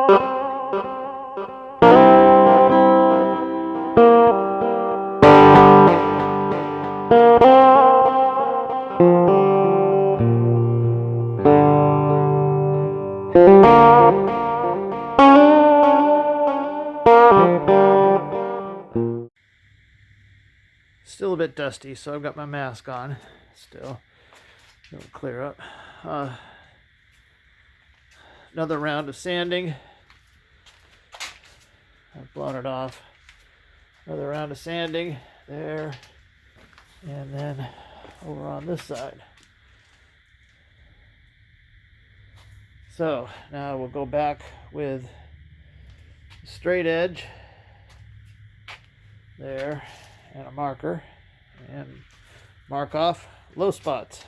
Still a bit dusty, so I've got my mask on. Still, it'll clear up. Another round of sanding. I've blown it off. Another round of sanding there, and then over on this side. So now we'll go back with a straight edge there and a marker and mark off low spots.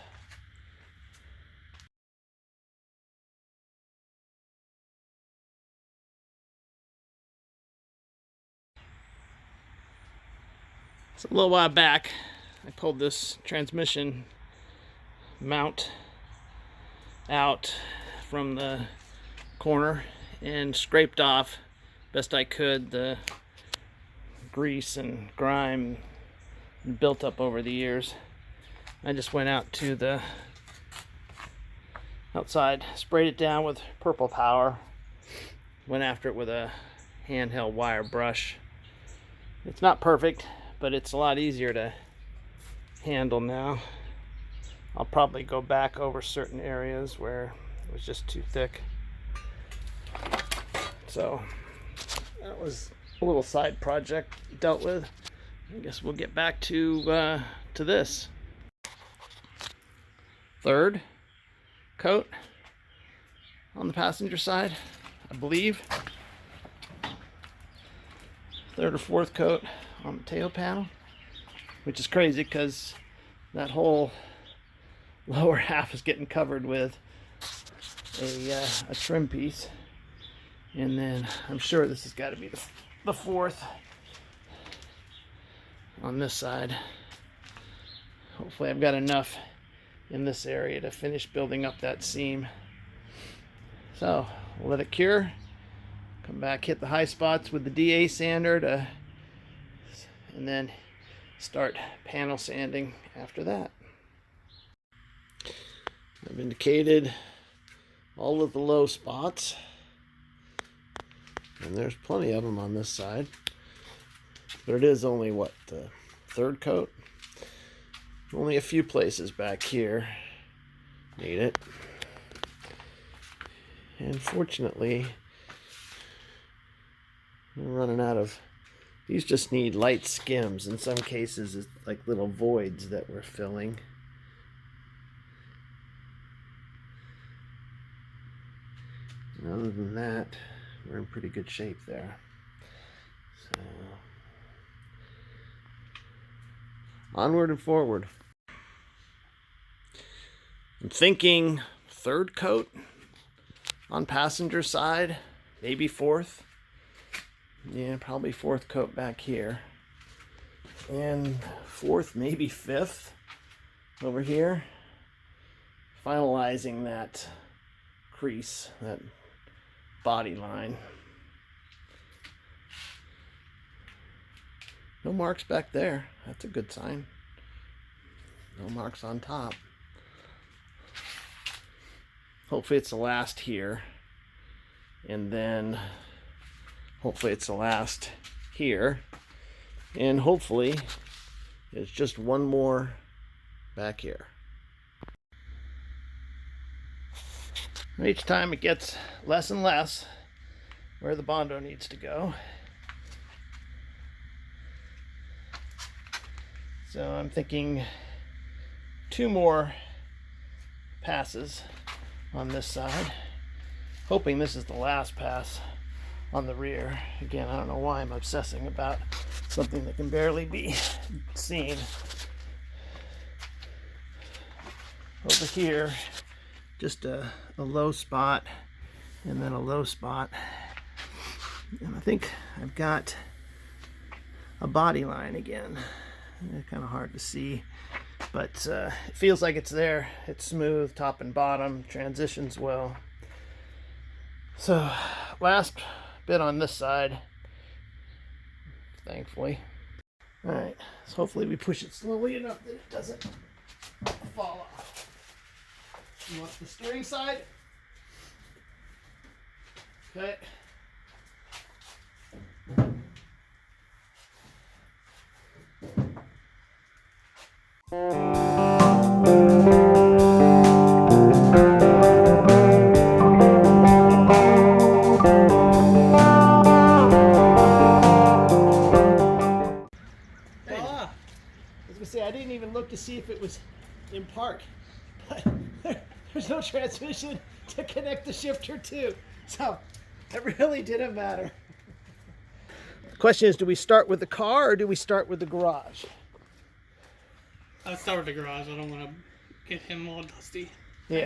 So a little while back, I pulled this transmission mount out from the corner and scraped off best I could the grease and grime built up over the years. I just went out to the outside, sprayed it down with purple power, went after it with a handheld wire brush. It's not perfect, but it's a lot easier to handle now. I'll probably go back over certain areas where it was just too thick. So that was a little side project dealt with. I guess we'll get back to this. Third coat on the passenger side, I believe. Third or fourth coat on the tail panel, which is crazy because that whole lower half is getting covered with a trim piece. And then I'm sure this has got to be the fourth on this side. Hopefully I've got enough in this area to finish building up that seam. So we'll let it cure, come back, hit the high spots with the DA sander and then start panel sanding after that. I've indicated all of the low spots, and there's plenty of them on this side, but it is only what, the third coat? Only a few places back here need it, and fortunately we're running out of these. Just need light skims. In some cases it's like little voids that we're filling. And other than that, we're in pretty good shape there. So onward and forward. I'm thinking third coat on passenger side, maybe fourth. Yeah, probably fourth coat back here. And fourth, maybe fifth over here. Finalizing that crease, that body line. No marks back there. That's a good sign. No marks on top. Hopefully it's the last here. And then hopefully it's the last here. And hopefully it's just one more back here. Each time it gets less and less where the bondo needs to go. So I'm thinking 2 more passes on this side, hoping this is the last pass on the rear. Again, I don't know why I'm obsessing about something that can barely be seen. Over here, just a low spot and then a low spot, and I think I've got a body line again. It's kind of hard to see, but it feels like it's there. It's smooth top and bottom, transitions well. So last bit on this side, thankfully. All right, so hopefully we push it slowly enough that it doesn't fall off. You want the steering side? Okay. I didn't even look to see if it was in park, but there's no transmission to connect the shifter to, so it really didn't matter. The question is, do we start with the car or do we start with the garage? I'll start with the garage. I don't want to get him all dusty. Yeah.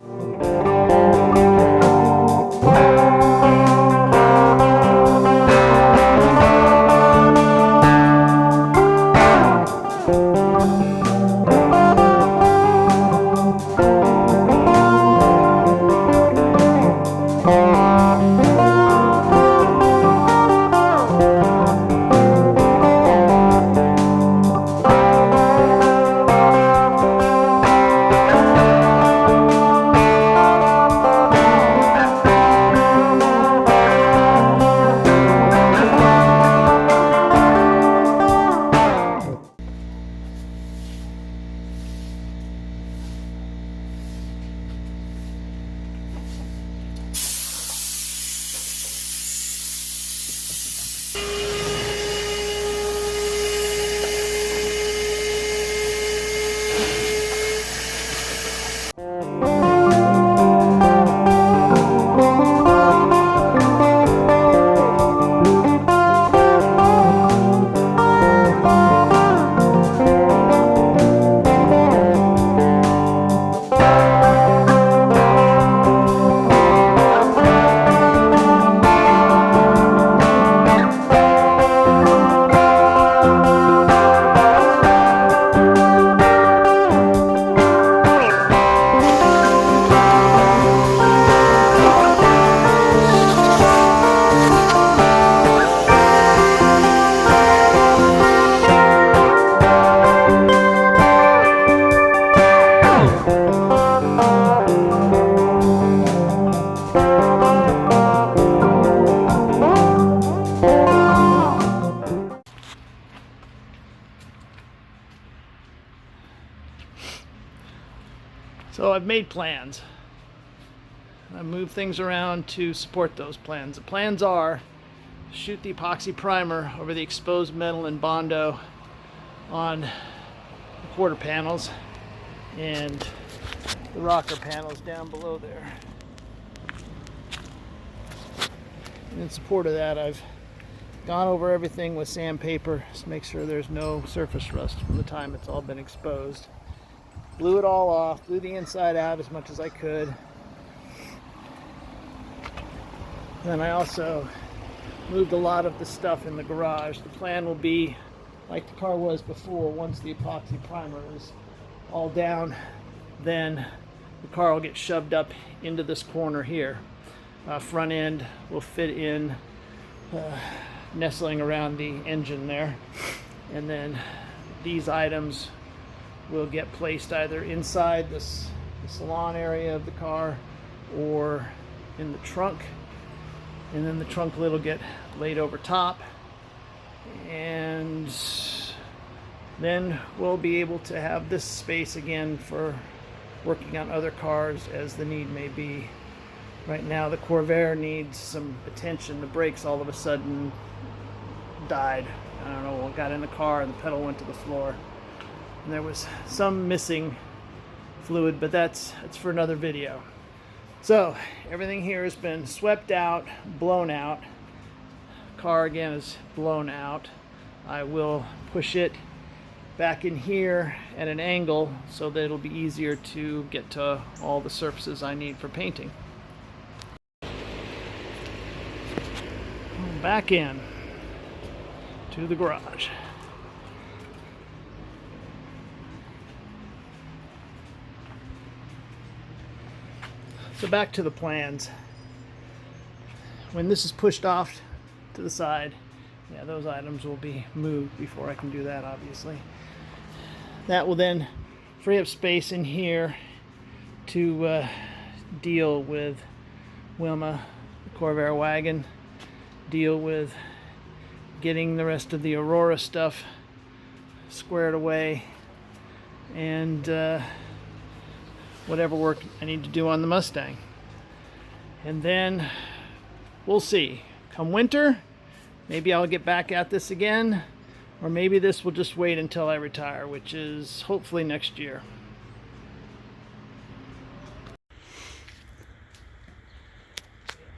So I've made plans. I moved things around to support those plans. The plans are to shoot the epoxy primer over the exposed metal and bondo on the quarter panels and the rocker panels down below there. And in support of that, I've gone over everything with sandpaper to make sure there's no surface rust from the time it's all been exposed. Blew it all off, blew the inside out as much as I could. Then I also moved a lot of the stuff in the garage. The plan will be like the car was before. Once the epoxy primer is all down, then the car will get shoved up into this corner here. Front end will fit in, nestling around the engine there. And then these items will get placed either inside the salon area of the car or in the trunk, and then the trunk lid will get laid over top, and then we'll be able to have this space again for working on other cars as the need may be. Right now the Corvair needs some attention. The brakes all of a sudden died. I don't know what got in the car and the pedal went to the floor. And there was some missing fluid, but that's for another video. So everything here has been swept out, blown out. Car again is blown out. I will push it back in here at an angle so that it'll be easier to get to all the surfaces I need for painting. Back in to the garage. So back to the plans. when this is pushed off to the side, yeah, those items will be moved before I can do that, obviously. That will then free up space in here to deal with Wilma, the Corvair wagon, deal with getting the rest of the Aurora stuff squared away, and whatever work I need to do on the Mustang. And then we'll see. Come winter, maybe I'll get back at this again, or maybe this will just wait until I retire, which is hopefully next year.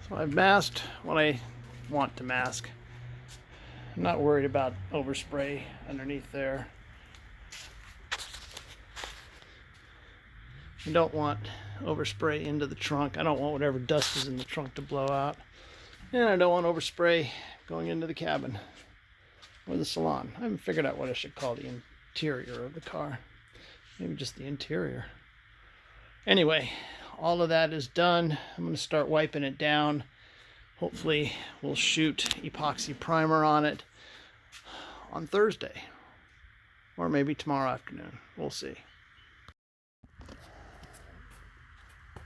So I've masked what I want to mask. I'm not worried about overspray underneath there. I don't want overspray into the trunk. I don't want whatever dust is in the trunk to blow out. And I don't want overspray going into the cabin or the salon. I haven't figured out what I should call the interior of the car. Maybe just the interior. Anyway, all of that is done. I'm going to start wiping it down. Hopefully we'll shoot epoxy primer on it on Thursday. Or maybe tomorrow afternoon. We'll see.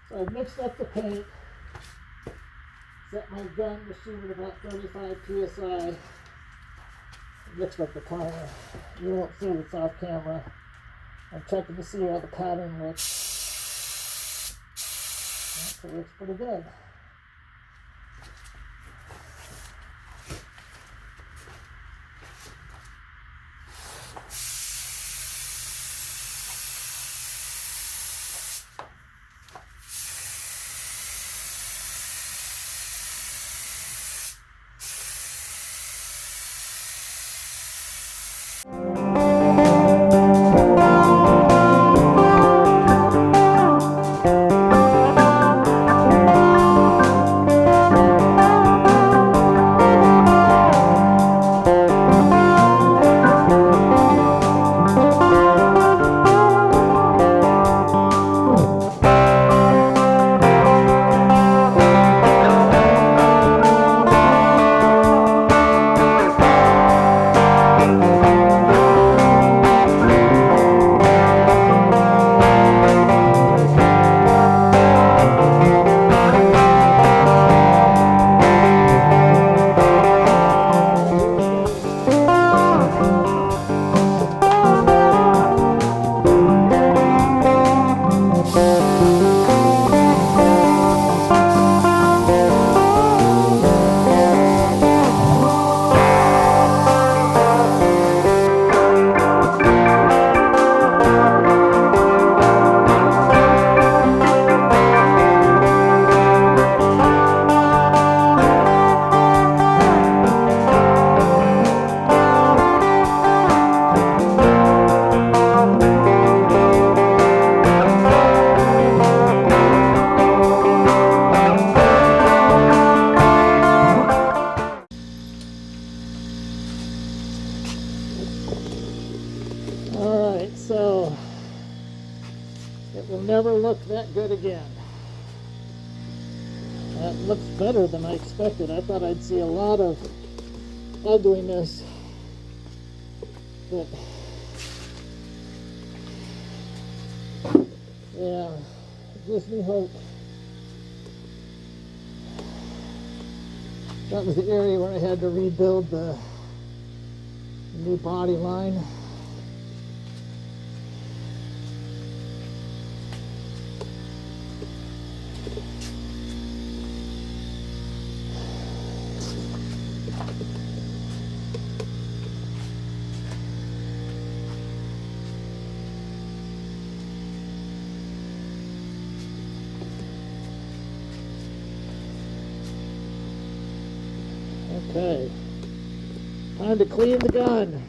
So I've mixed up the paint, set my gun to shoot at about 35 psi, mixed up the primer. You won't see it's off camera. I'm checking to see how the pattern looks. It looks pretty good. Alright, so it will never look that good again. That looks better than I expected. I thought I'd see a lot of ugliness, but yeah, it gives me hope. That was the area where I had to rebuild the new body line. Okay, time to clean the gun.